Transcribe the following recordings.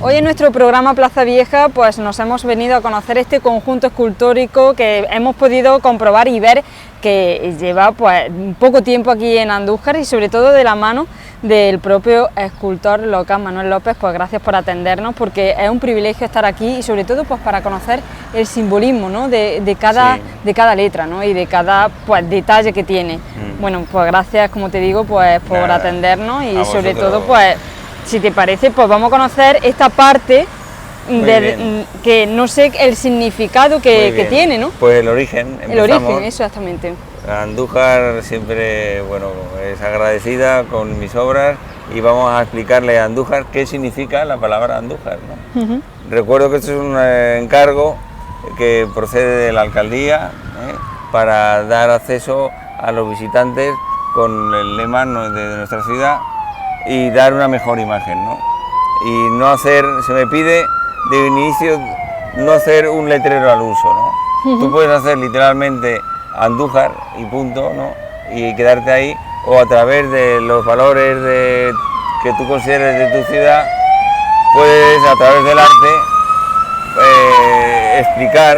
Hoy en nuestro programa Plaza Vieja pues nos hemos venido a conocer este conjunto escultórico que hemos podido comprobar y ver que lleva pues poco tiempo aquí en Andújar y sobre todo de la mano del propio escultor local Manuel López. Pues gracias por atendernos, porque es un privilegio estar aquí y sobre todo pues para conocer el simbolismo, ¿no?, de cada letra, ¿no?, y de cada pues detalle que tiene. Bueno, pues gracias, como te digo, pues por atendernos y sobre todo pues, si te parece, pues vamos a conocer esta parte que no sé el significado que tiene, ¿no? Pues el origen. El origen, exactamente. Andújar siempre, bueno, es agradecida con mis obras y vamos a explicarle a Andújar qué significa la palabra Andújar, ¿no? Recuerdo que esto es un encargo que procede de la alcaldía para dar acceso a los visitantes con el lema de nuestra ciudad y dar una mejor imagen, ¿no? Y no hacer, se me pide de inicio no hacer un letrero al uso, ¿no? Tú puedes hacer literalmente Andújar y punto, ¿no?, y quedarte ahí, o a través de los valores que tú consideres de tu ciudad, puedes a través del arte explicar,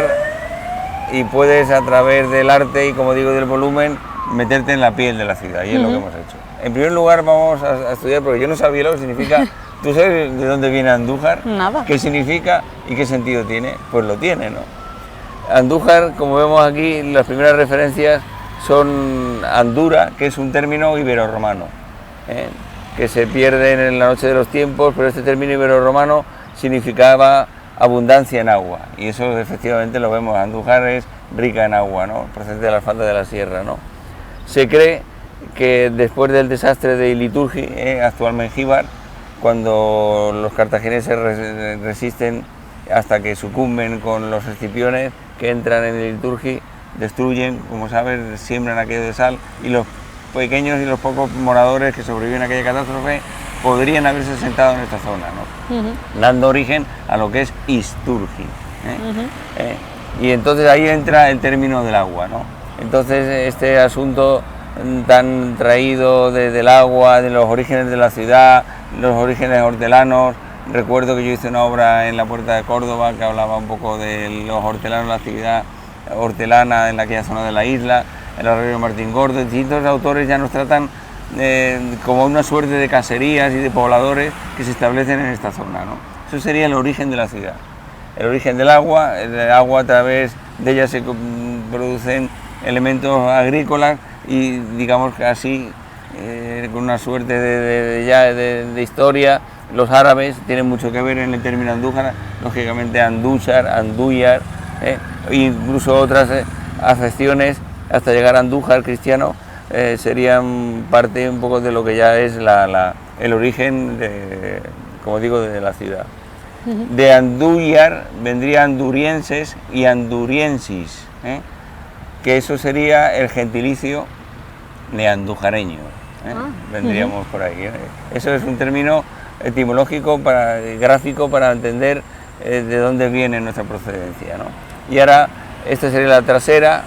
y puedes a través del arte y, como digo, del volumen, meterte en la piel de la ciudad, y es lo que hemos hecho. En primer lugar vamos a estudiar, porque yo no sabía lo que significa. ¿Tú sabes de dónde viene Andújar? Nada. ¿Qué significa y qué sentido tiene? Pues lo tiene, ¿no? Andújar, como vemos aquí, las primeras referencias son Andura, que es un término ibero-romano, que se pierde en la noche de los tiempos, pero este término ibero-romano significaba abundancia en agua, y eso efectivamente lo vemos. Andújar es rica en agua, ¿no?, procedente de la falda de la sierra, ¿no? Se cree que después del desastre de Iliturgi, actual Mengíbar, cuando los cartagineses resisten hasta que sucumben con los escipiones que entran en Iliturgi, destruyen, como sabes, siembran aquello de sal, y los pequeños y los pocos moradores que sobreviven a aquella catástrofe podrían haberse asentado en esta zona, ¿no? Dando origen a lo que es Isturgi. Y entonces ahí entra el término del agua, ¿no? Entonces este asunto tan traído del agua, de los orígenes de la ciudad, los orígenes hortelanos. Recuerdo que yo hice una obra en la Puerta de Córdoba que hablaba un poco de los hortelanos, la actividad hortelana en aquella zona de la isla, el arroyo Martín Gordo. Distintos autores ya nos tratan como una suerte de caserías y de pobladores que se establecen en esta zona, ¿no? Eso sería el origen de la ciudad, el origen del agua. El agua, a través de ella se producen elementos agrícolas y, digamos que así, con una suerte de historia, los árabes tienen mucho que ver en el término Andújar, lógicamente Andújar, Andúyar, incluso otras acepciones hasta llegar a Andújar cristiano, serían parte un poco de lo que ya es el origen, como digo, de la ciudad. De Andúyar vendría andurienses y anduriensis, que eso sería el gentilicio de andujareño, vendríamos por ahí. Eso es un término etimológico, gráfico, para entender de dónde viene nuestra procedencia, ¿no? Y ahora, esta sería la trasera,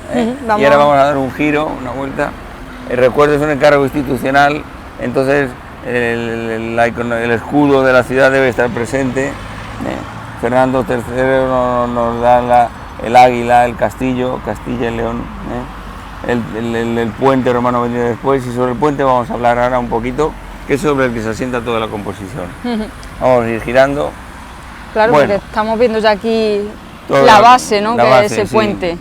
y ahora vamos a dar un giro, una vuelta. Recuerdo, es un encargo institucional, entonces el escudo de la ciudad debe estar presente. Fernando III nos da el águila, el castillo, Castilla y León, el puente romano venido después, y sobre el puente vamos a hablar ahora un poquito, que es sobre el que se asienta toda la composición. Vamos a ir girando. Claro, bueno, porque estamos viendo ya aquí la base, ¿no?, que es ese puente.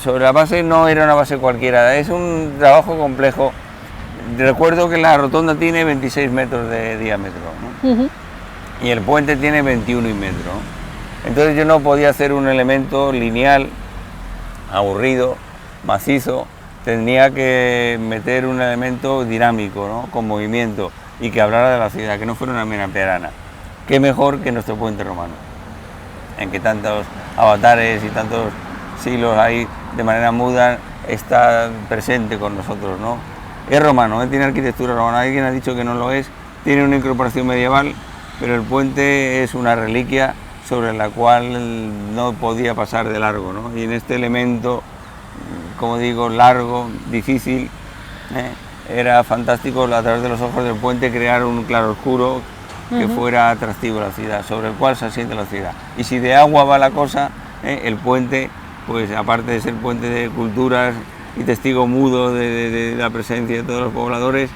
Sobre la base no era una base cualquiera, es un trabajo complejo. Recuerdo que la rotonda tiene 26 metros de diámetro, ¿no? Y el puente tiene 21,5 metros. Entonces yo no podía hacer un elemento lineal, aburrido, macizo. Tenía que meter un elemento dinámico, ¿no?, con movimiento, y que hablara de la ciudad, que no fuera una mera plana. Qué mejor que nuestro puente romano, en que tantos avatares y tantos siglos hay de manera muda, está presente con nosotros, ¿no? Es romano, tiene arquitectura romana. Alguien ha dicho que no lo es, tiene una incorporación medieval, pero el puente es una reliquia sobre la cual no podía pasar de largo, ¿no? Y en este elemento, como digo, largo, difícil, era fantástico a través de los ojos del puente crear un claroscuro que fuera atractivo la ciudad, sobre el cual se asienta la ciudad. Y si de agua va la cosa, el puente, pues aparte de ser puente de culturas y testigo mudo de la presencia de todos los pobladores,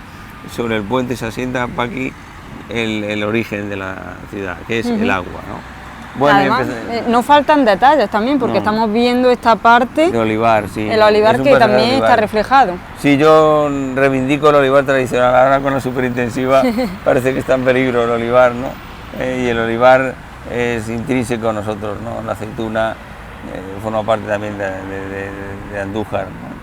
sobre el puente se asienta para aquí el origen de la ciudad, que es el agua, ¿no? Bueno, además, no faltan detalles también, porque estamos viendo esta parte de olivar, sí. El olivar que también está reflejado. Sí, yo reivindico el olivar tradicional, ahora con la superintensiva parece que está en peligro el olivar, ¿no? Y el olivar es intrínseco a nosotros, ¿no? La aceituna forma parte también de Andújar, ¿no?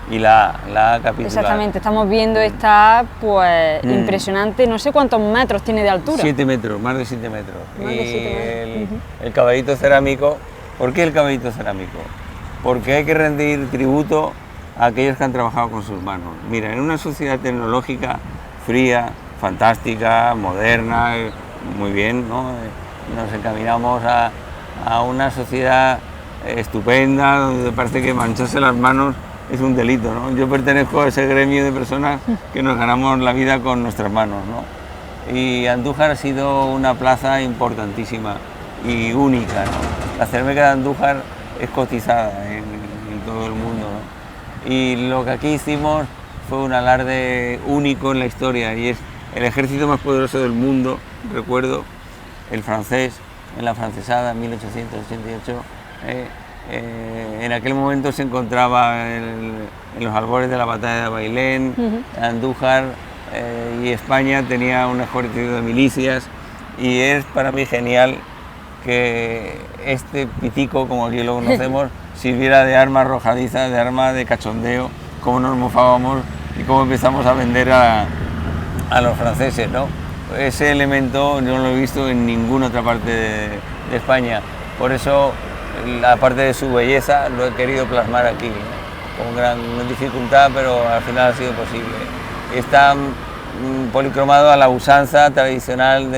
Y la capitular. Exactamente, estamos viendo esta, pues, impresionante, no sé cuántos metros tiene de altura. 7 metros, más de 7 metros. Más de 7 metros. El caballito cerámico, ¿por qué el caballito cerámico? Porque hay que rendir tributo a aquellos que han trabajado con sus manos. Mira, en una sociedad tecnológica fría, fantástica, moderna, muy bien, ¿no? Nos encaminamos a una sociedad estupenda, donde parece que mancharse las manos es un delito, ¿no? Yo pertenezco a ese gremio de personas que nos ganamos la vida con nuestras manos, ¿no? Y Andújar ha sido una plaza importantísima y única, ¿no? La cerámica de Andújar es cotizada en todo el mundo, ¿no? Y lo que aquí hicimos fue un alarde único en la historia, y es el ejército más poderoso del mundo, recuerdo, el francés, en la francesada en 1888, en aquel momento se encontraba en los albores de la batalla de Bailén, Andújar, y España tenía un ejército de milicias, y es para mí genial que este pitico, como aquí lo conocemos, sirviera de arma arrojadiza, de arma de cachondeo, cómo nos mofábamos y cómo empezamos a vender a los franceses, ¿no? Ese elemento yo no lo he visto en ninguna otra parte de España, por eso, aparte de su belleza, lo he querido plasmar aquí, ¿no? Con gran dificultad, pero al final ha sido posible. Está policromado a la usanza tradicional,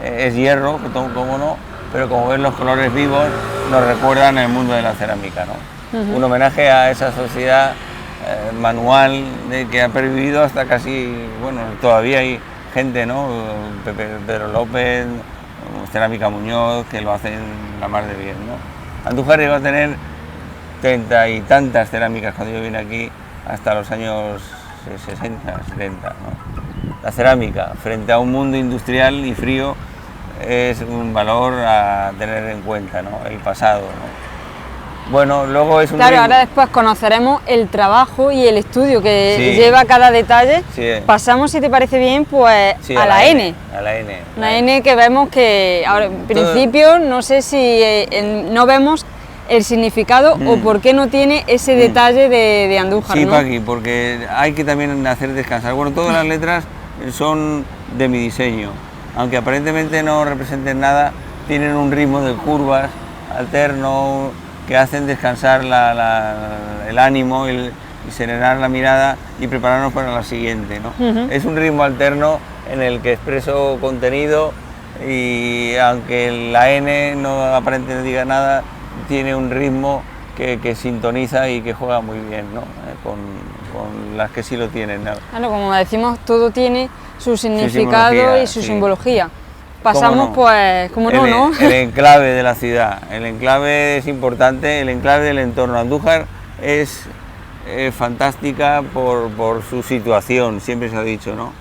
es hierro, como no, pero como ven los colores vivos nos recuerdan el mundo de la cerámica, ¿no? Un homenaje a esa sociedad manual que ha pervivido hasta casi, bueno, todavía hay gente, ¿no? Pedro López, Cerámica Muñoz, que lo hacen la mar de bien, ¿no? Andújar llegó a tener 30 y tantas cerámicas cuando yo vine aquí, hasta los años 60, 70, ¿no? La cerámica, frente a un mundo industrial y frío, es un valor a tener en cuenta, ¿no? El pasado, ¿no? Bueno, luego es un... Claro, ahora después conoceremos el trabajo y el estudio que lleva cada detalle. Sí. Pasamos, si te parece bien, pues a la N. A la N. Una N que vemos que, ahora, en principio, no sé si no vemos el significado o por qué no tiene ese detalle de Andújar, sí, ¿no? Paqui, porque hay que también hacer descansar. Bueno, todas las letras son de mi diseño, aunque aparentemente no representen nada, tienen un ritmo de curvas alterno que hacen descansar el ánimo y serenar la mirada y prepararnos para la siguiente, ¿no? Es un ritmo alterno en el que expreso contenido, y aunque la N no aparentemente no diga nada, tiene un ritmo que sintoniza y que juega muy bien, ¿no? Con las que sí lo tienen, ¿no? Claro, como decimos, todo tiene su significado y su simbología. Pasamos, pues, como no. El enclave de la ciudad, el enclave es importante, el enclave del entorno. Andújar es fantástica por su situación, siempre se ha dicho, ¿no?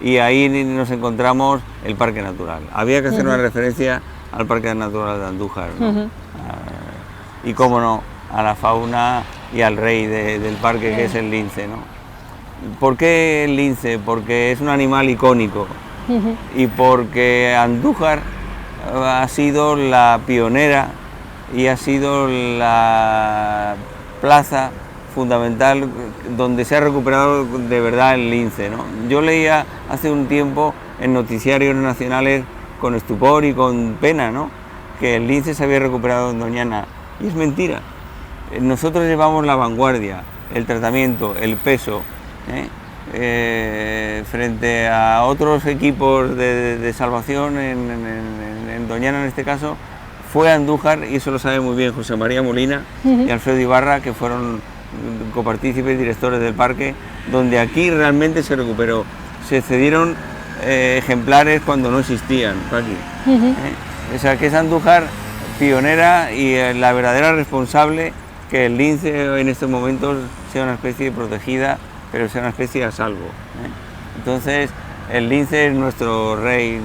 Y ahí nos encontramos el Parque Natural. Había que hacer una referencia al Parque Natural de Andújar, ¿no? Y cómo no, a la fauna y al rey del parque, que es el lince, ¿no? ¿Por qué el lince? Porque es un animal icónico. Y porque Andújar ha sido la pionera y ha sido la plaza fundamental donde se ha recuperado de verdad el lince, ¿no? Yo leía hace un tiempo en noticiarios nacionales con estupor y con pena, ¿no?, que el lince se había recuperado en Doñana, y es mentira. Nosotros llevamos la vanguardia, el tratamiento, el peso, frente a otros equipos de salvación en Doñana, en este caso, fue Andújar, y eso lo sabe muy bien José María Molina y Alfredo Ibarra, que fueron copartícipes, directores del parque, donde aquí realmente se recuperó. Se cedieron ejemplares cuando no existían, Paqui. O sea, que es Andújar pionera y la verdadera responsable que el lince en estos momentos sea una especie protegida, pero sea una especie a salvo. Entonces, el lince es nuestro rey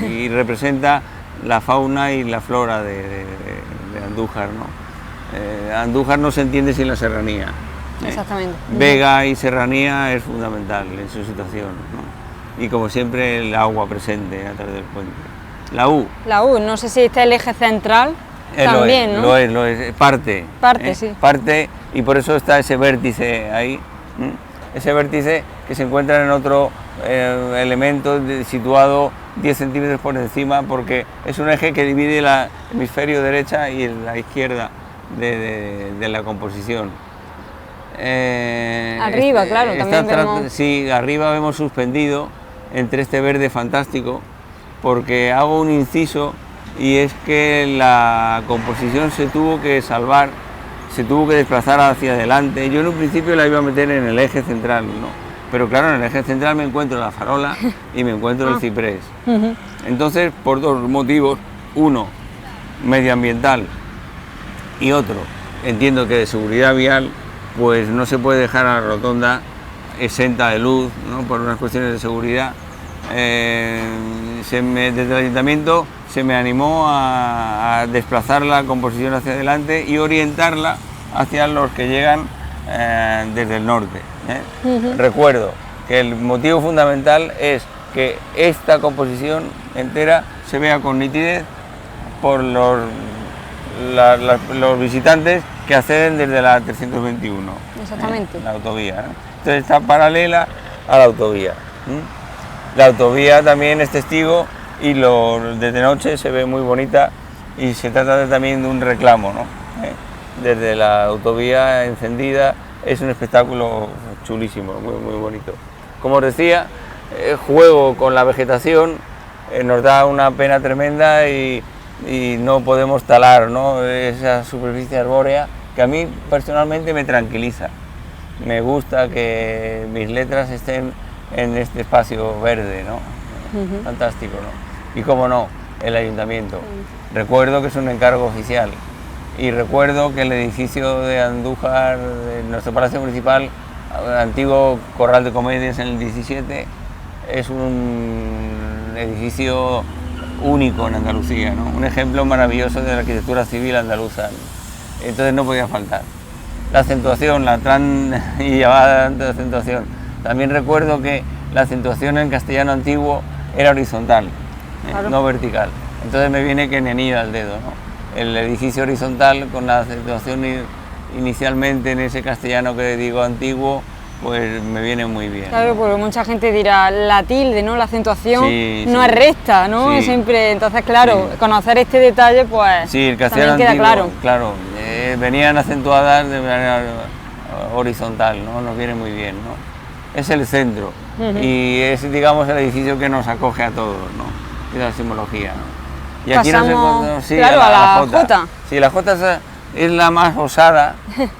y representa la fauna y la flora de Andújar, ¿no? Andújar no se entiende sin la serranía. Exactamente. Vega y serranía es fundamental en su situación, ¿no? Y como siempre el agua presente a través del puente. La U. La U, no sé si está el eje central también, ¿no? Lo es, parte. Sí. Parte, y por eso está ese vértice ahí, ese vértice que se encuentra en otro elemento situado 10 centímetros por encima, porque es un eje que divide el hemisferio derecha y la izquierda de la composición. Arriba, claro, también vemos... Sí, arriba vemos suspendido entre este verde fantástico, porque hago un inciso, y es que la composición se tuvo que salvar, se tuvo que desplazar hacia adelante. Yo en un principio la iba a meter en el eje central, ¿no? Pero claro, en el eje central me encuentro la farola y me encuentro el ciprés. Entonces, por dos motivos, uno, medioambiental, y otro, entiendo que de seguridad vial, pues no se puede dejar a la rotonda exenta de luz, ¿no? Por unas cuestiones de seguridad. Desde el ayuntamiento se me animó a desplazar la composición hacia adelante y orientarla hacia los que llegan desde el norte. Recuerdo que el motivo fundamental es que esta composición entera se vea con nitidez por los visitantes que acceden desde la 321. Exactamente. La autovía, ¿no? Entonces está paralela a la autovía. La autovía también es testigo y desde noche se ve muy bonita, y se trata también de un reclamo, ¿no? Desde la autovía encendida es un espectáculo chulísimo, muy, muy bonito. Como os decía, juego con la vegetación, nos da una pena tremenda y no podemos talar, ¿no? Esa superficie arbórea que a mí personalmente me tranquiliza. Me gusta que mis letras estén en este espacio verde, ¿no? Fantástico, ¿no? Y cómo no, el ayuntamiento. Recuerdo que es un encargo oficial, y recuerdo que el edificio de Andújar, de nuestro palacio municipal, antiguo Corral de Comedias en el 17, es un edificio único en Andalucía, ¿no? Un ejemplo maravilloso de la arquitectura civil andaluza. Entonces no podía faltar. La acentuación, la tan y llamada acentuación. También recuerdo que la acentuación en castellano antiguo era horizontal, claro, no vertical. Entonces me viene que ni anillo al dedo, ¿no? El edificio horizontal con la acentuación inicialmente en ese castellano que digo antiguo, pues me viene muy bien. Claro, ¿no? Porque mucha gente dirá la tilde, ¿no? La acentuación no sí, es recta, ¿no? Sí. Es siempre, entonces claro, conocer este detalle, pues sí, el castellano también queda antiguo, claro. Venían acentuadas de manera horizontal, ¿no? Nos viene muy bien, ¿no? Es el centro y es, digamos, el edificio que nos acoge a todos, ¿no? Es la simbología, ¿no? Y aquí nos encontramos, sí, claro, a la Jota. Sí, la Jota es la más osada,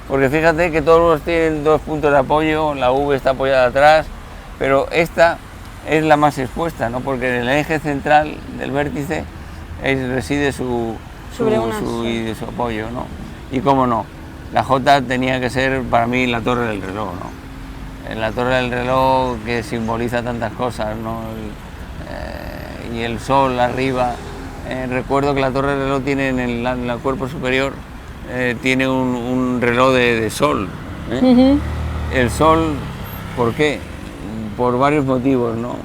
porque fíjate que todos tienen dos puntos de apoyo, la V está apoyada atrás, pero esta es la más expuesta, ¿no? Porque en el eje central del vértice reside su apoyo, ¿no? Y cómo no, la Jota tenía que ser para mí la torre del reloj, ¿no? La torre del reloj que simboliza tantas cosas, ¿no? Y el sol arriba. Recuerdo que la torre del reloj tiene en el cuerpo superior, tiene un reloj de sol. El sol, ¿por qué? Por varios motivos, ¿no?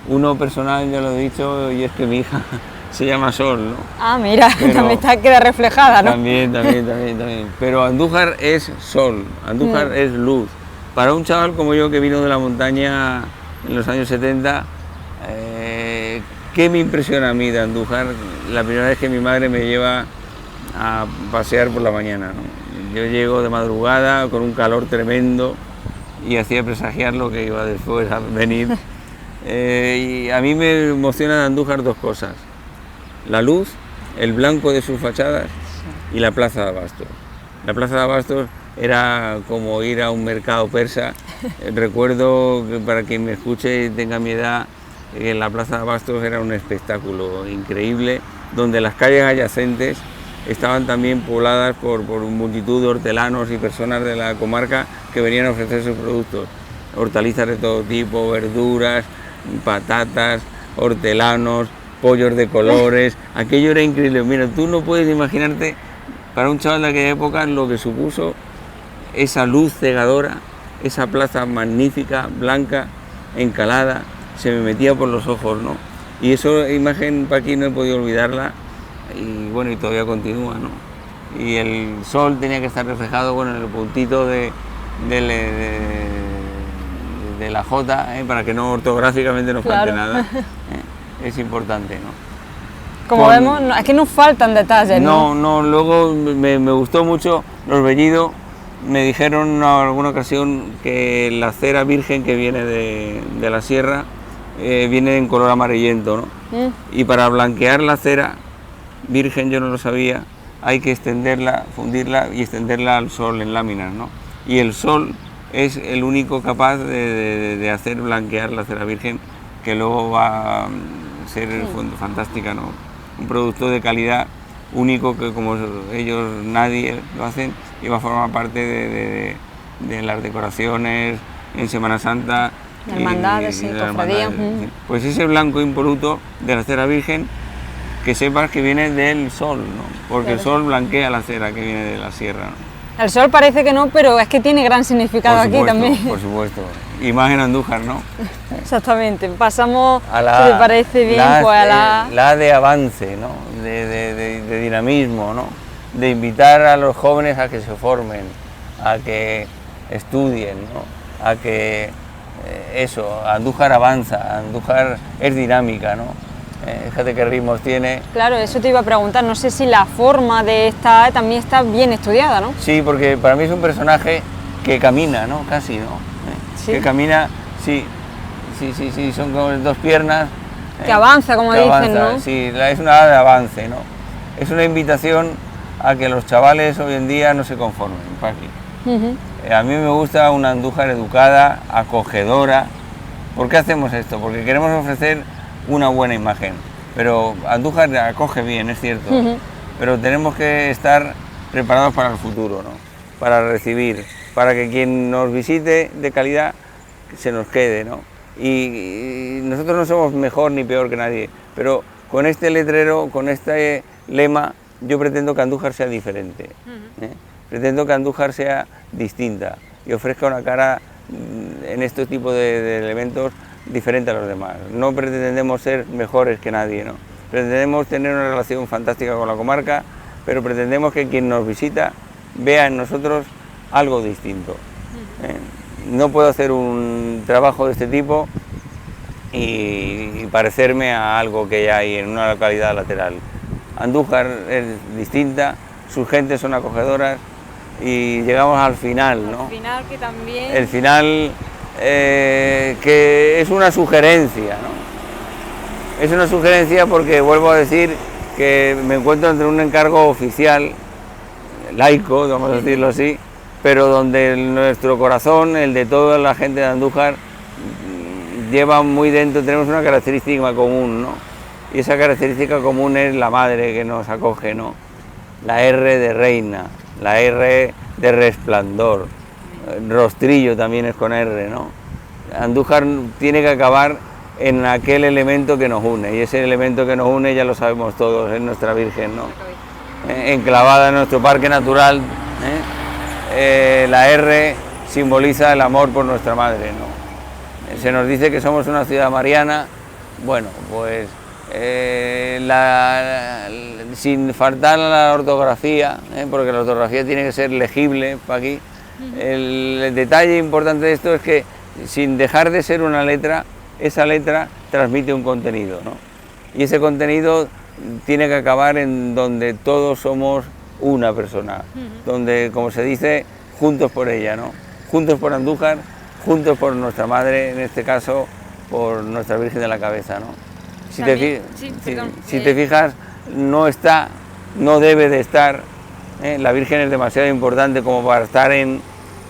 Uno personal, ya lo he dicho, y es que mi hija se llama Sol, ¿no? Ah, mira, también queda reflejada, ¿no? También. Pero Andújar es sol, Andújar es luz. Para un chaval como yo que vino de la montaña en los años 70, ¿qué me impresiona a mí de Andújar? La primera vez que mi madre me lleva a pasear por la mañana, ¿no? Yo llego de madrugada con un calor tremendo y hacía presagiar lo que iba después a venir. Y a mí me emociona de Andújar dos cosas: la luz, el blanco de sus fachadas y la plaza de Abastos. La plaza de Abastos era como ir a un mercado persa. Recuerdo que, para quien me escuche y tenga mi edad, en la Plaza de Abastos era un espectáculo increíble, donde las calles adyacentes estaban también pobladas por multitud de hortelanos y personas de la comarca que venían a ofrecer sus productos, hortalizas de todo tipo, verduras, patatas, hortelanos, pollos de colores, aquello era increíble. Mira, tú no puedes imaginarte para un chaval de aquella época lo que supuso esa luz cegadora, esa plaza magnífica, blanca, encalada, se me metía por los ojos, ¿no? Y esa imagen para aquí no he podido olvidarla, y bueno, y todavía continúa, ¿no? Y el sol tenía que estar reflejado, bueno, en el puntito de la J, para que no ortográficamente no falte nada, es importante, ¿no? Como vemos, es que nos faltan detalles, ¿no? No, luego me gustó mucho los Bellido. Me dijeron en alguna ocasión que la cera virgen que viene de la sierra viene en color amarillento, ¿no? Y para blanquear la cera virgen, yo no lo sabía, hay que extenderla, fundirla y extenderla al sol en láminas, ¿no? Y el sol es el único capaz de hacer blanquear la cera virgen, que luego va a ser fantástica, ¿no? Un producto de calidad único que como ellos nadie lo hacen y va a formar parte de las decoraciones en Semana Santa. Hermandades y cofradías. Pues ese blanco impoluto de la cera virgen, que sepas que viene del sol, ¿no? Porque claro, el sol blanquea la cera que viene de la sierra, ¿no? El sol parece que no, pero es que tiene gran significado aquí también. Por supuesto, y más en Andújar, ¿no? Exactamente, pasamos, si te parece bien, pues a la de avance, ¿no? De dinamismo, ¿no? De invitar a los jóvenes a que se formen, a que estudien, ¿no? A que Andújar avanza, Andújar es dinámica, ¿no? Fíjate qué ritmos tiene. Claro, eso te iba a preguntar, no sé si la forma de esta también está bien estudiada, ¿no? Sí, porque para mí es un personaje que camina, ¿no? Casi, ¿no? ¿Sí? Que camina, sí, son como dos piernas. Que avanza, como dicen, avanza, ¿no? Sí, es una hora de avance, ¿no? Es una invitación a que los chavales hoy en día no se conformen, Paqui. A mí me gusta una Andújar educada, acogedora. ¿Por qué hacemos esto? Porque queremos ofrecer una buena imagen, pero Andújar acoge bien, es cierto, pero tenemos que estar preparados para el futuro, ¿no? Para recibir, para que quien nos visite de calidad se nos quede, ¿no? Y nosotros no somos mejor ni peor que nadie, pero con este letrero, con este lema, yo pretendo que Andújar sea diferente, pretendo que Andújar sea distinta y ofrezca una cara en este tipo de elementos diferente a los demás. No pretendemos ser mejores que nadie, ¿no? Pretendemos tener una relación fantástica con la comarca, pero pretendemos que quien nos visita vea en nosotros algo distinto. No puedo hacer un trabajo de este tipo y parecerme a algo que ya hay en una localidad lateral. Andújar es distinta, sus gentes son acogedoras y llegamos al final, ¿no? Al final que también... El final... que es una sugerencia, ¿no? Es una sugerencia porque vuelvo a decir que me encuentro entre un encargo oficial, laico, vamos a decirlo así, pero donde nuestro corazón, el de toda la gente de Andújar, lleva muy dentro, tenemos una característica común, ¿no? Y esa característica común es la madre que nos acoge, ¿no? La R de reina, la R de resplandor. Rostrillo también es con R, ¿no? Andújar tiene que acabar en aquel elemento que nos une, y ese elemento que nos une ya lo sabemos todos, es nuestra Virgen, ¿no? Enclavada en nuestro parque natural, la R simboliza el amor por nuestra madre, ¿no? Se nos dice que somos una ciudad mariana, bueno, pues sin faltar a la ortografía, porque la ortografía tiene que ser legible para aquí. El detalle importante de esto es que sin dejar de ser una letra, esa letra transmite un contenido, ¿no? Y ese contenido tiene que acabar en donde todos somos una persona, donde, como se dice, juntos por ella, ¿no? Juntos por Andújar, juntos por nuestra madre, en este caso por nuestra Virgen de la Cabeza, ¿no? Si te fijas, no debe de estar, la Virgen es demasiado importante como para estar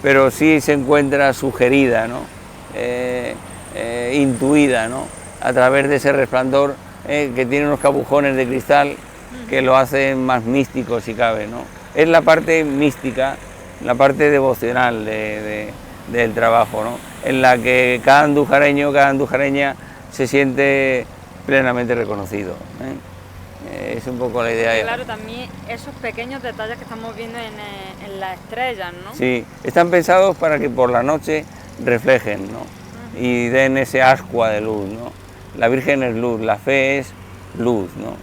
pero sí se encuentra sugerida, ¿no? Intuida, ¿no? a través de ese resplandor que tiene unos capujones de cristal que lo hacen más místico si cabe, ¿no? Es la parte mística, la parte devocional del trabajo, ¿no? En la que cada andujareño, cada andujareña se siente plenamente reconocido, ¿eh? Es un poco la idea. Claro, también esos pequeños detalles que estamos viendo en las estrellas, ¿no? Sí, están pensados para que por la noche reflejen, ¿no? Y den ese ascua de luz, ¿no? La Virgen es luz, la fe es luz, ¿no?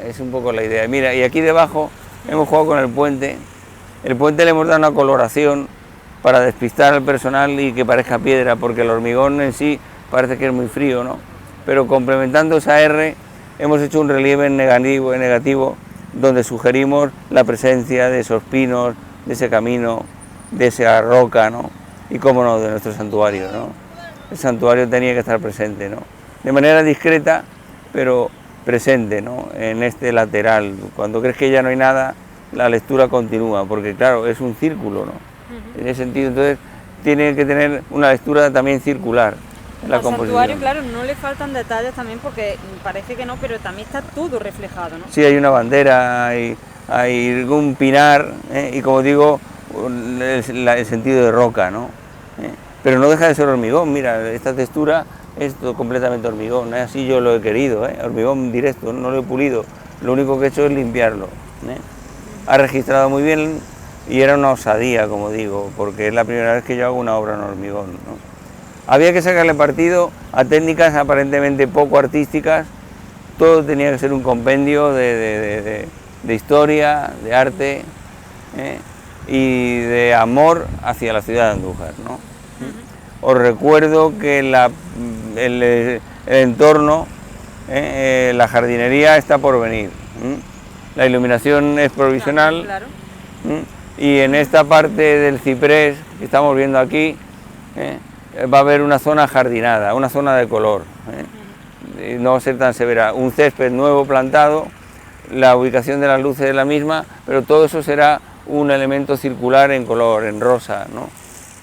Es un poco la idea. Mira, y aquí debajo hemos jugado con el puente. El puente le hemos dado una coloración para despistar al personal y que parezca piedra, porque el hormigón en sí parece que es muy frío, ¿no? Pero complementando esa R, hemos hecho un relieve en negativo donde sugerimos la presencia de esos pinos, de ese camino, de esa roca, ¿no? Y cómo no, de nuestro santuario, ¿no? El santuario tenía que estar presente, ¿no? De manera discreta, pero presente, ¿no? En este lateral. Cuando crees que ya no hay nada, la lectura continúa, porque claro, es un círculo, ¿no? En ese sentido, entonces, tiene que tener una lectura también circular. La al santuario, claro, no le faltan detalles también, porque parece que no, pero también está todo reflejado, ¿no? Sí, hay una bandera, hay un pinar, y como digo, el sentido de roca, ¿no? Pero no deja de ser hormigón. Mira, esta textura es todo completamente hormigón, así yo lo he querido, hormigón directo, no lo he pulido, lo único que he hecho es limpiarlo. Ha registrado muy bien y era una osadía, como digo, porque es la primera vez que yo hago una obra en hormigón, ¿no? Había que sacarle partido a técnicas aparentemente poco artísticas, todo tenía que ser un compendio de historia, de arte, y de amor hacia la ciudad de Andújar, ¿no? Os recuerdo que el entorno, la jardinería está por venir, la iluminación es provisional, claro. Y en esta parte del ciprés que estamos viendo aquí, va a haber una zona jardinada, una zona de color, no va a ser tan severa, un césped nuevo plantado, la ubicación de las luces es la misma, pero todo eso será un elemento circular en color, en rosa, ¿no?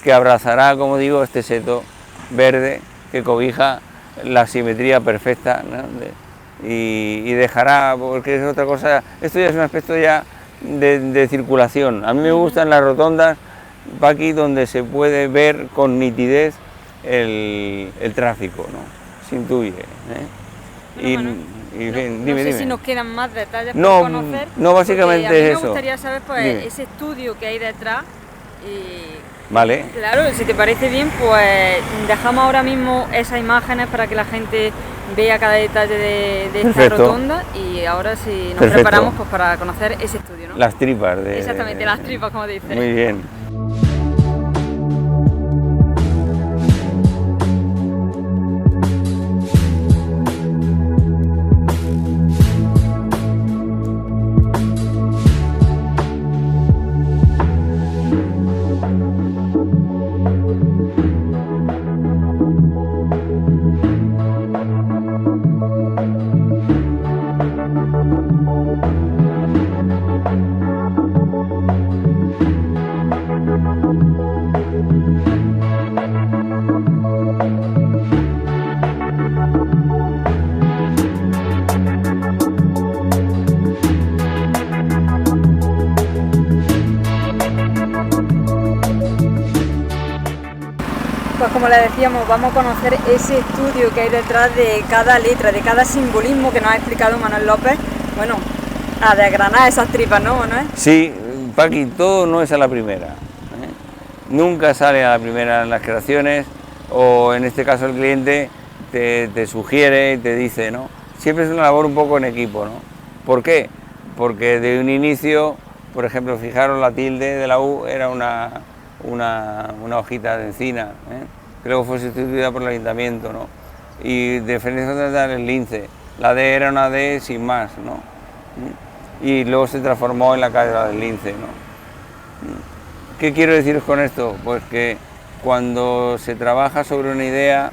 Que abrazará, como digo, este seto verde que cobija la simetría perfecta, ¿no? Y dejará, porque es otra cosa, esto ya es un aspecto ya de circulación. A mí me gustan las rotondas, Paqui, donde se puede ver con nitidez el tráfico, ¿no? Se intuye, Bueno, dime. No sé si nos quedan más detalles por No, conocer. no, básicamente a mí es eso. Me gustaría saber, pues, Dime. ese estudio que hay detrás. Vale. Claro, si te parece bien, pues dejamos ahora mismo esas imágenes para que la gente vea cada detalle de esta Perfecto. rotonda, y ahora sí nos Perfecto. preparamos pues para conocer ese estudio, ¿no? Las tripas. Exactamente, las tripas, como dices. Muy bien. Pues como le decíamos, vamos a conocer ese estudio que hay detrás de cada letra, de cada simbolismo que nos ha explicado Manuel López. Bueno, a desgranar esas tripas, ¿no, Manuel? Sí, Paqui, todo no es a la primera. Nunca sale a la primera en las creaciones, o en este caso el cliente te sugiere y te dice, ¿no? Siempre es una labor un poco en equipo, ¿no? ¿Por qué? Porque de un inicio, por ejemplo, fijaros, la tilde de la U era una hojita de encina, que luego fue sustituida por el ayuntamiento, ¿no? Y de diferencia de el lince, la D era una D sin más, ¿no? Y luego se transformó en la cátedra del lince, ¿no? ¿Qué quiero deciros con esto? Pues que cuando se trabaja sobre una idea,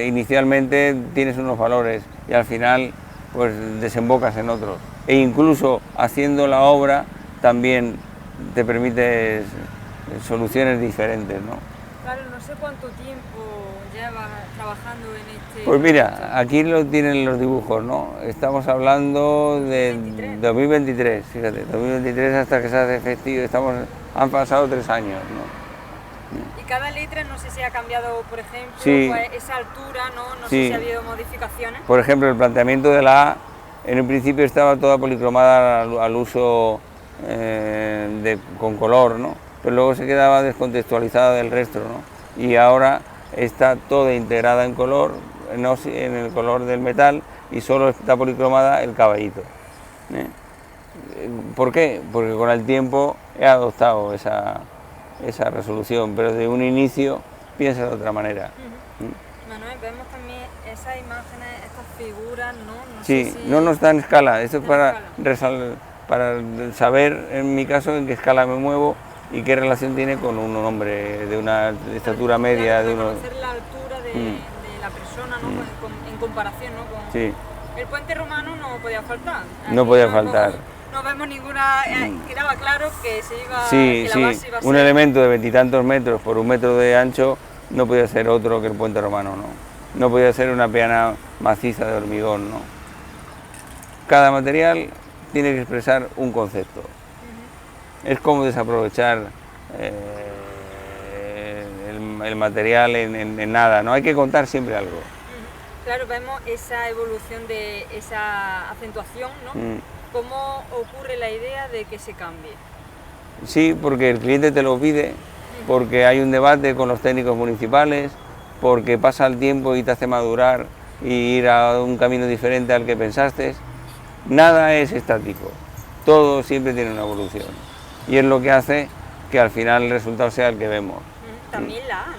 inicialmente tienes unos valores y al final pues desembocas en otros, e incluso haciendo la obra también te permites soluciones diferentes, ¿no? Claro, no sé cuánto tiempo llevas trabajando en este... Pues mira, aquí lo tienen los dibujos, ¿no? Estamos hablando de 2023, fíjate, 2023 hasta que se hace efectivo, han pasado 3 años, ¿no? Y cada letra, no sé si ha cambiado, por ejemplo, Sí. pues esa altura, ¿no? No Sí. sé si ha habido modificaciones. Por ejemplo, el planteamiento de la A, en un principio estaba toda policromada al uso con color, ¿no? Pero luego se quedaba descontextualizada del resto, ¿no? Y ahora está toda integrada en color, en el color del metal, y solo está policromada el caballito, ¿eh? ¿Por qué? Porque con el tiempo he adoptado esa resolución, pero de un inicio piensa de otra manera. Manuel, vemos también esas imágenes, estas figuras, ¿no? Sí, sé si... no está en escala, esto es Está en para saber en mi caso en qué escala me muevo y qué relación tiene con un hombre de una estatura media. Claro, de unos... conocer la altura de la persona, ¿no? En comparación, ¿no? Con... Sí. El puente romano no podía faltar. No podía faltar. No vemos ninguna... quedaba claro que se iba... Sí, que sí, la base iba a un ser... elemento de 20 y tantos metros por 1 metro de ancho no podía ser otro que el puente romano, ¿no? No podía ser una peana maciza de hormigón, ¿no? Cada material tiene que expresar un concepto. Es como desaprovechar el material en nada, ¿no? Hay que contar siempre algo. Claro, vemos esa evolución de esa acentuación, ¿no? ¿Cómo ocurre la idea de que se cambie? Sí, porque el cliente te lo pide, porque hay un debate con los técnicos municipales, porque pasa el tiempo y te hace madurar y ir a un camino diferente al que pensaste. Nada es estático, todo siempre tiene una evolución y es lo que hace que al final el resultado sea el que vemos. También la A, ¿no?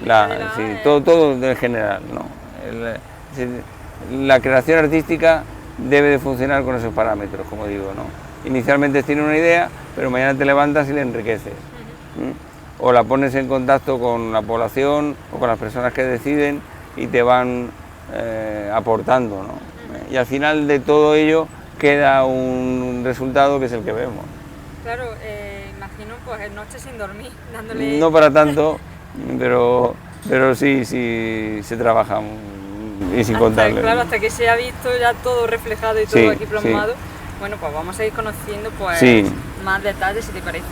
La letra de la sí, A, todo en general, ¿no? La creación artística debe de funcionar con esos parámetros, como digo, ¿no? Inicialmente tienes una idea, pero mañana te levantas y la enriqueces. O la pones en contacto con la población o con las personas que deciden y te van aportando, ¿no? Y al final de todo ello queda un resultado que es el que vemos. Claro, imagino pues noches sin dormir, dándole... No para tanto, pero sí se trabaja y sin contarle. Claro, hasta que se ha visto ya todo reflejado y todo aquí plasmado. Sí. Bueno, pues vamos a ir conociendo pues más detalles, si te parece.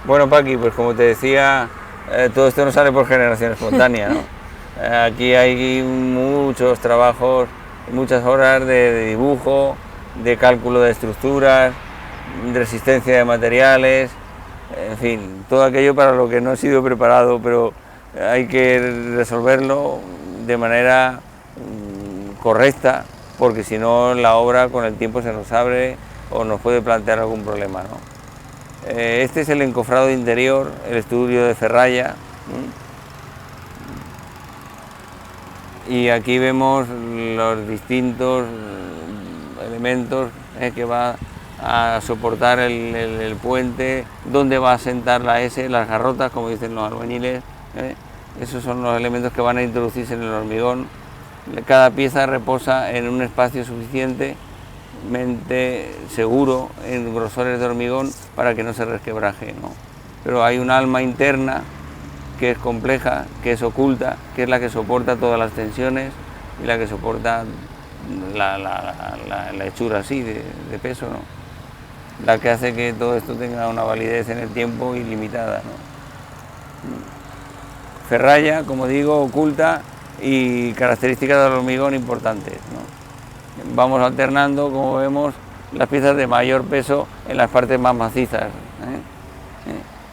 Bueno, Paqui, pues como te decía, todo esto no sale por generación espontánea, ¿no? Aquí hay muchos trabajos, muchas horas de dibujo, de cálculo de estructuras, de resistencia de materiales, en fin, todo aquello para lo que no he sido preparado, pero hay que resolverlo de manera correcta, porque si no la obra con el tiempo se nos abre o nos puede plantear algún problema, ¿no? Este es el encofrado interior, el estudio de ferralla. Y aquí vemos los distintos elementos que va a soportar el puente, dónde va a sentar la S, las garrotas, como dicen los albañiles. Esos son los elementos que van a introducirse en el hormigón. Cada pieza reposa en un espacio suficientemente seguro en grosores de hormigón para que no se resquebraje, ¿no? Pero hay un alma interna que es compleja, que es oculta, que es la que soporta todas las tensiones y la que soporta la hechura así de peso, ¿no? La que hace que todo esto tenga una validez en el tiempo ilimitada, ¿no? Ferralla, como digo, oculta y características del hormigón importantes, ¿no? Vamos alternando, como vemos, las piezas de mayor peso en las partes más macizas,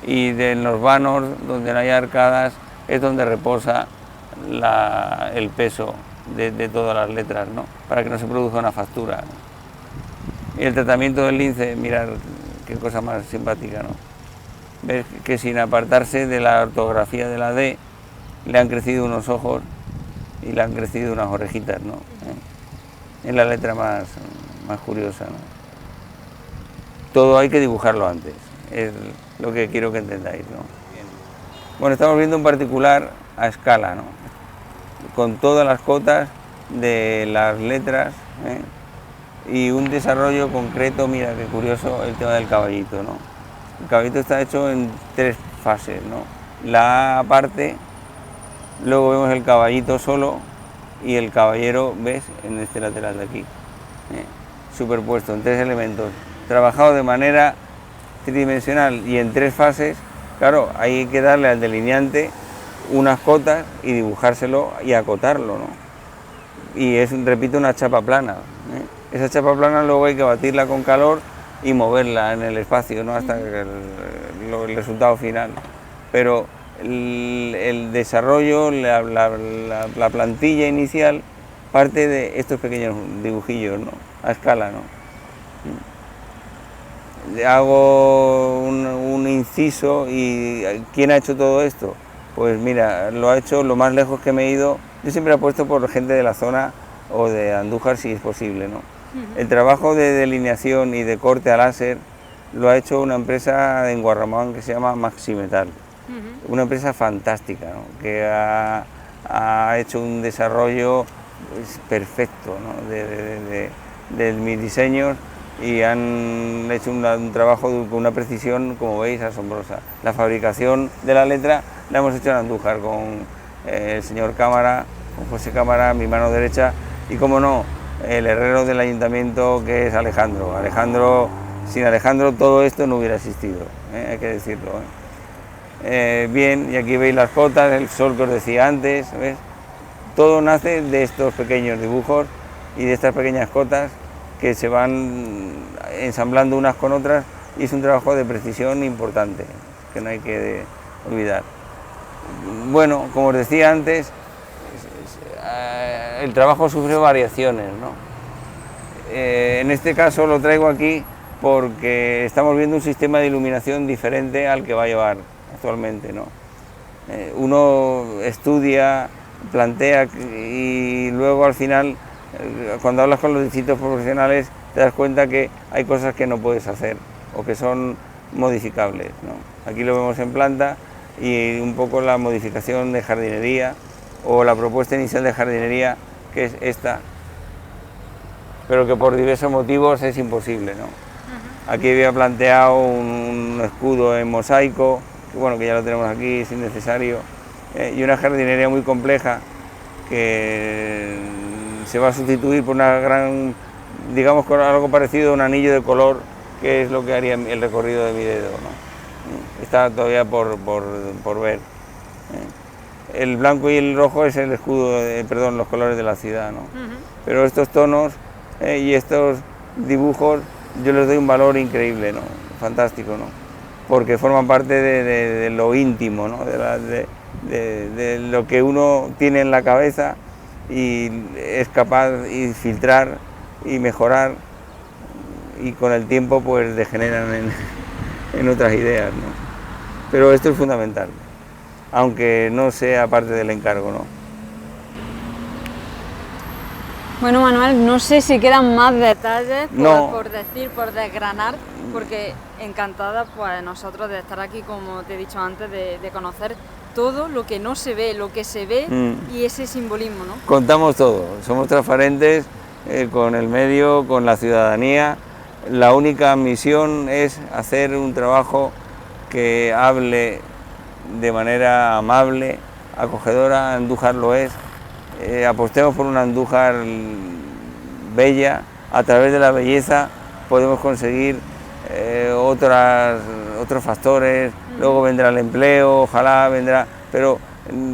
y en los vanos donde no hay arcadas es donde reposa el peso de todas las letras, ¿no? Para que no se produzca una factura, ¿no? Y el tratamiento del lince, mirar qué cosa más simpática, ¿no? Ves que sin apartarse de la ortografía de la D le han crecido unos ojos y le han crecido unas orejitas, ¿no? Es la letra más curiosa, ¿no? Todo hay que dibujarlo antes, es lo que quiero que entendáis, ¿no? Bueno, estamos viendo un particular a escala, ¿no? Con todas las cotas de las letras, y un desarrollo concreto. Mira qué curioso el tema del caballito, ¿no? El caballito está hecho en 3 fases, ¿no? la A aparte, luego vemos el caballito solo y el caballero, ¿ves?, en este lateral de aquí, superpuesto en 3 elementos, trabajado de manera tridimensional y en 3 fases. Claro, hay que darle al delineante unas cotas y dibujárselo y acotarlo, ¿no? Y es, repito, una chapa plana, Esa chapa plana luego hay que batirla con calor y moverla en el espacio, ¿no?, hasta el resultado final. Pero el desarrollo, la plantilla inicial parte de estos pequeños dibujillos, ¿no?, a escala, ¿no? Hago un inciso y ¿quién ha hecho todo esto? Pues mira, lo ha hecho lo más lejos que me he ido. Yo siempre apuesto por gente de la zona o de Andújar si es posible, ¿no? El trabajo de delineación y de corte a láser lo ha hecho una empresa en Guarramón que se llama Maximetal, una empresa fantástica, ¿no?, que ha hecho un desarrollo pues, perfecto, ¿no?, de mis diseños, y han hecho un trabajo con una precisión, como veis, asombrosa. La fabricación de la letra la hemos hecho en Andújar con el señor Cámara, con José Cámara, mi mano derecha, y como no, el herrero del ayuntamiento, que es Alejandro. Sin Alejandro todo esto no hubiera existido, hay que decirlo. Bien, y aquí veis las cotas, el sol que os decía antes, ¿ves? Todo nace de estos pequeños dibujos y de estas pequeñas cotas que se van ensamblando unas con otras, y es un trabajo de precisión importante, que no hay que olvidar. Bueno, como os decía antes, el trabajo sufre variaciones, ¿no? En este caso lo traigo aquí porque estamos viendo un sistema de iluminación diferente al que va a llevar actualmente, ¿no? Uno estudia, plantea y luego al final, cuando hablas con los distintos profesionales, te das cuenta que hay cosas que no puedes hacer o que son modificables, ¿no? Aquí lo vemos en planta, y un poco la modificación de jardinería o la propuesta inicial de jardinería, que es esta, pero que por diversos motivos es imposible, ¿no? Aquí había planteado un escudo en mosaico, que bueno, que ya lo tenemos aquí, es innecesario, y una jardinería muy compleja que se va a sustituir por una gran, digamos, con algo parecido a un anillo de color, que es lo que haría el recorrido de mi dedo, ¿no? Está todavía por ver. El blanco y el rojo es el escudo, perdón, los colores de la ciudad, ¿no? Pero estos tonos y estos dibujos yo les doy un valor increíble, ¿no? Fantástico, ¿no? Porque forman parte de lo íntimo, ¿no? De lo que uno tiene en la cabeza y es capaz de filtrar y mejorar, y con el tiempo pues degeneran en otras ideas, ¿no? Pero esto es fundamental, aunque no sea parte del encargo, ¿no? Bueno, Manuel, no sé si quedan más detalles por decir, por desgranar, porque encantada pues nosotros de estar aquí, como te he dicho antes, de conocer todo lo que no se ve, lo que se ve y ese simbolismo, ¿no? Contamos todo, somos transparentes con el medio, con la ciudadanía. La única misión es hacer un trabajo que hable de manera amable, acogedora. Andújar lo es. Apostemos por una Andújar bella. A través de la belleza podemos conseguir otros factores. Luego vendrá el empleo, ojalá vendrá, pero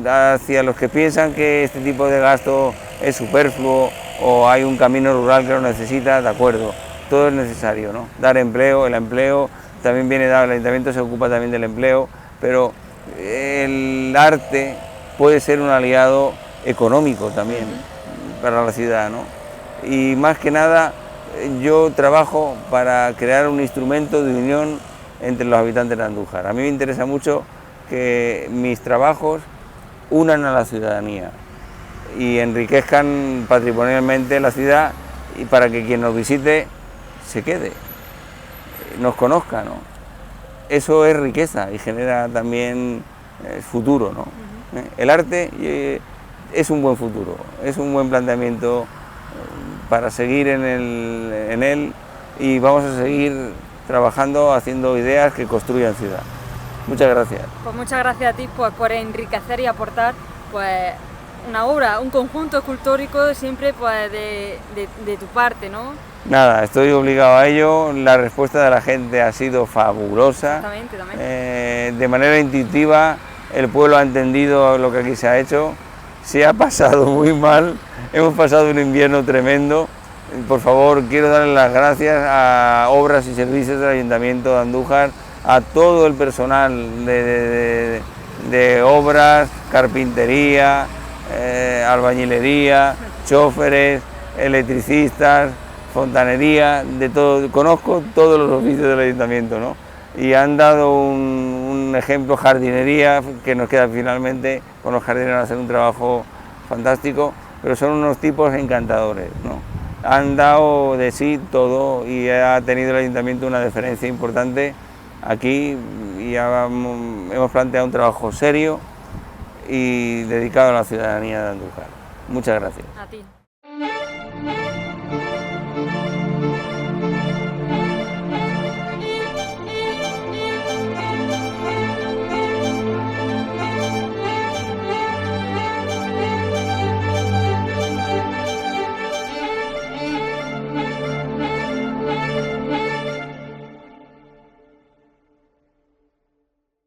hacia los que piensan que este tipo de gasto es superfluo o hay un camino rural que lo necesita, de acuerdo, todo es necesario, ¿no? Dar empleo, el empleo también viene dado, el ayuntamiento se ocupa también del empleo, pero el arte puede ser un aliado económico también para la ciudad, ¿no? Y más que nada yo trabajo para crear un instrumento de unión entre los habitantes de Andújar. A mí me interesa mucho que mis trabajos unan a la ciudadanía y enriquezcan patrimonialmente la ciudad, y para que quien nos visite se quede, nos conozca, ¿no? Eso es riqueza y genera también futuro, ¿no? El arte es un buen futuro, es un buen planteamiento para seguir en él, y vamos a seguir trabajando, haciendo ideas que construyan ciudad. Muchas gracias. Pues muchas gracias a ti pues, por enriquecer y aportar pues, una obra, un conjunto escultórico siempre pues, de tu parte, ¿no? Nada, estoy obligado a ello, la respuesta de la gente ha sido fabulosa. Exactamente, también. De manera intuitiva, el pueblo ha entendido lo que aquí se ha hecho, se ha pasado muy mal, hemos pasado un invierno tremendo. Por favor, quiero darle las gracias a Obras y Servicios del Ayuntamiento de Andújar, a todo el personal de obras, carpintería, albañilería, choferes, electricistas, fontanería, de todo. Conozco todos los oficios del Ayuntamiento, ¿no? Y han dado un ejemplo, jardinería, que nos queda finalmente con los jardineros hacer un trabajo fantástico, pero son unos tipos encantadores, ¿no? Han dado de sí todo y ha tenido el Ayuntamiento una deferencia importante aquí y hemos planteado un trabajo serio y dedicado a la ciudadanía de Andújar. Muchas gracias. A ti.